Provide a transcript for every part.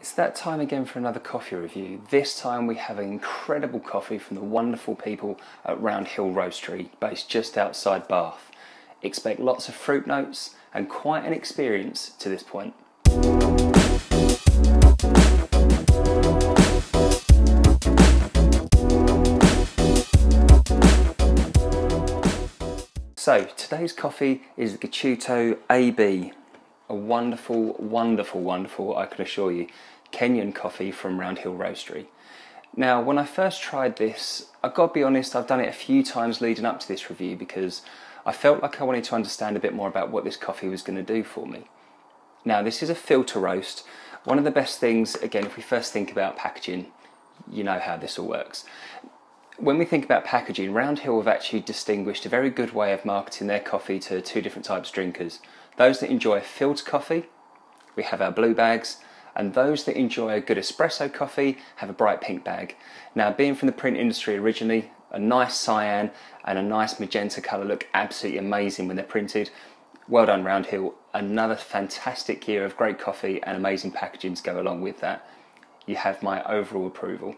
It's that time again for another coffee review. This time we have an incredible coffee from the wonderful people at Round Hill Roastery, based just outside Bath. Expect lots of fruit notes and quite an experience to this point. So today's coffee is the Gituto AB. A wonderful, wonderful, wonderful, I can assure you, Kenyan coffee from Round Hill Roastery. Now, when I first tried this, I've got to be honest, I've done it a few times leading up to this review because I felt like I wanted to understand a bit more about what this coffee was going to do for me. Now, this is a filter roast. One of the best things, again, if we first think about packaging, you know how this all works. When we think about packaging, Round Hill have actually distinguished a very good way of marketing their coffee to two different types of drinkers. Those that enjoy filtered coffee, we have our blue bags, and those that enjoy a good espresso coffee have a bright pink bag. Now, being from the print industry originally, a nice cyan and a nice magenta colour look absolutely amazing when they're printed. Well done, Round Hill. Another fantastic year of great coffee and amazing packaging to go along with that. You have my overall approval.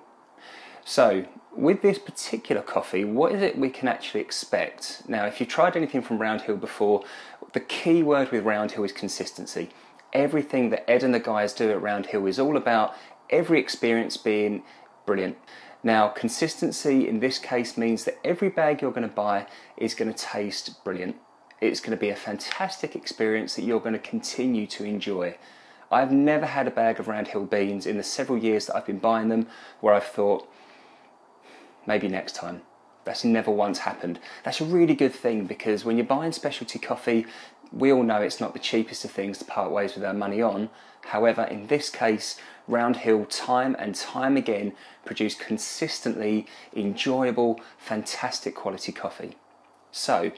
So, with this particular coffee, what is it we can actually expect? Now, if you've tried anything from Round Hill before, the key word with Round Hill is consistency. Everything that Ed and the guys do at Round Hill is all about every experience being brilliant. Now, consistency in this case means that every bag you're going to buy is going to taste brilliant. It's going to be a fantastic experience that you're going to continue to enjoy. I've never had a bag of Round Hill beans in the several years that I've been buying them where I've thought, maybe next time. That's never once happened. That's a really good thing because when you're buying specialty coffee, we all know it's not the cheapest of things to part ways with our money on. However, in this case, Round Hill time and time again produce consistently enjoyable, fantastic quality coffee. So,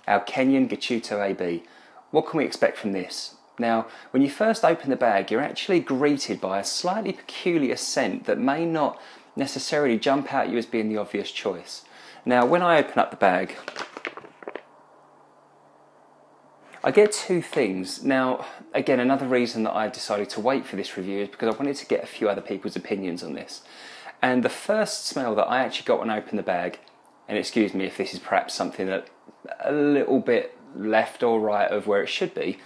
our Kenyan Gituto AB. What can we expect from this? Now, when you first open the bag, you're actually greeted by a slightly peculiar scent that may not necessarily jump out at you as being the obvious choice. Now, when I open up the bag, I get two things. Now, again, another reason that I decided to wait for this review is because I wanted to get a few other people's opinions on this. And the first smell that I actually got when I opened the bag, and excuse me if this is perhaps something that a little bit left or right of where it should be,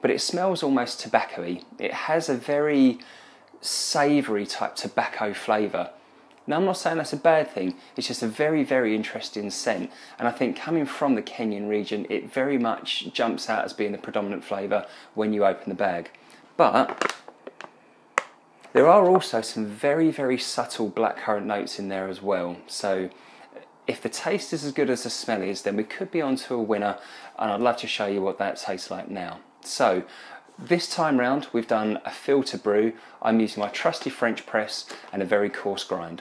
but it smells almost tobacco-y. It has a very savoury type tobacco flavour. Now, I'm not saying that's a bad thing, it's just a very, very interesting scent, and I think coming from the Kenyan region, it very much jumps out as being the predominant flavour when you open the bag. But there are also some very, very subtle blackcurrant notes in there as well, so if the taste is as good as the smell is, then we could be onto a winner, and I'd love to show you what that tastes like now. So, this time round, we've done a filter brew. I'm using my trusty French press and a very coarse grind.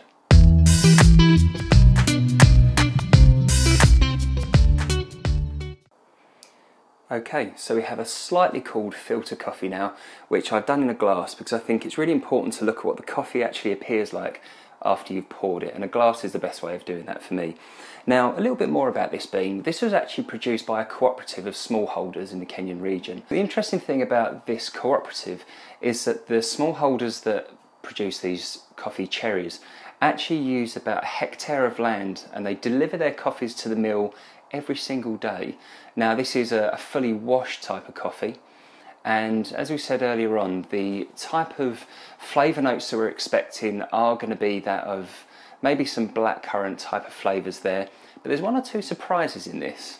Okay, so we have a slightly cooled filter coffee now, which I've done in a glass because I think it's really important to look at what the coffee actually appears like after you've poured it, and a glass is the best way of doing that for me. Now, a little bit more about this bean. This was actually produced by a cooperative of smallholders in the Kenyan region. The interesting thing about this cooperative is that the smallholders that produce these coffee cherries actually use about a hectare of land, and they deliver their coffees to the mill every single day. Now, this is a fully washed type of coffee, and as we said earlier on, the type of flavour notes that we're expecting are going to be that of maybe some blackcurrant type of flavours there, but there's one or two surprises in this.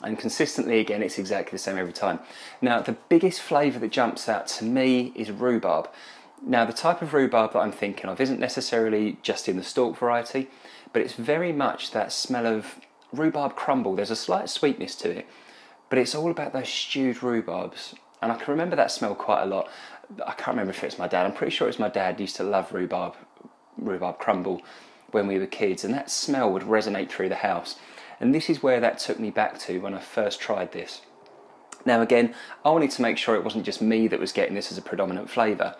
And consistently, again, it's exactly the same every time. Now, the biggest flavour that jumps out to me is rhubarb. Now, the type of rhubarb that I'm thinking of isn't necessarily just in the stalk variety, but it's very much that smell of rhubarb crumble. There's a slight sweetness to it, but it's all about those stewed rhubarbs. And I can remember that smell quite a lot. I can't remember if it's my dad. I'm pretty sure it's my dad used to love rhubarb crumble when we were kids, and that smell would resonate through the house. And this is where that took me back to when I first tried this. Now again, I wanted to make sure it wasn't just me that was getting this as a predominant flavour.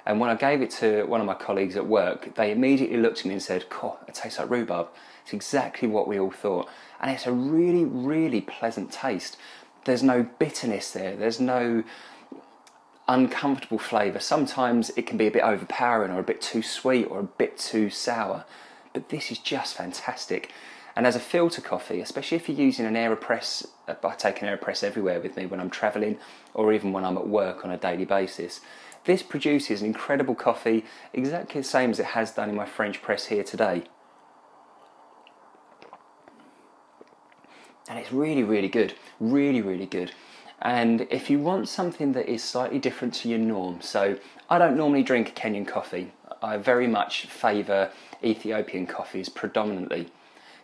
And when I gave it to one of my colleagues at work, they immediately looked at me and said, "Cool, it tastes like rhubarb." It's exactly what we all thought. And it's a really, really pleasant taste. there's no bitterness there, there's no uncomfortable flavour. Sometimes it can be a bit overpowering or a bit too sweet or a bit too sour, but this is just fantastic. And as a filter coffee, especially if you're using an AeroPress, I take an AeroPress everywhere with me when I'm travelling or even when I'm at work on a daily basis, this produces an incredible coffee, exactly the same as it has done in my French press here today. And it's really, really good, really, really good. And if you want something that is slightly different to your norm, so I don't normally drink Kenyan coffee, I very much favour Ethiopian coffees predominantly.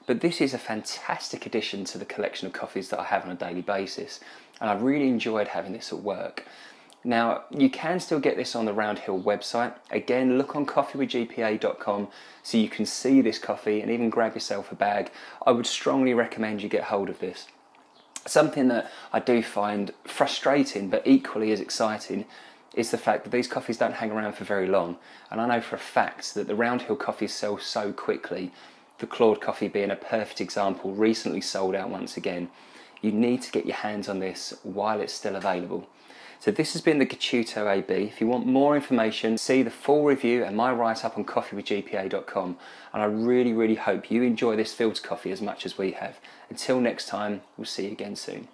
But this is a fantastic addition to the collection of coffees that I have on a daily basis, and I've really enjoyed having this at work. Now, you can still get this on the Round Hill website. Again, look on coffeewithgpa.com so you can see this coffee and even grab yourself a bag. I would strongly recommend you get hold of this. Something that I do find frustrating but equally as exciting is the fact that these coffees don't hang around for very long. And I know for a fact that the Round Hill coffees sell so quickly. The Claude coffee being a perfect example, recently sold out once again. You need to get your hands on this while it's still available. So this has been the Gituto AB. If you want more information, see the full review and my write-up on coffeewithgpa.com. And I really, really hope you enjoy this filter coffee as much as we have. Until next time, we'll see you again soon.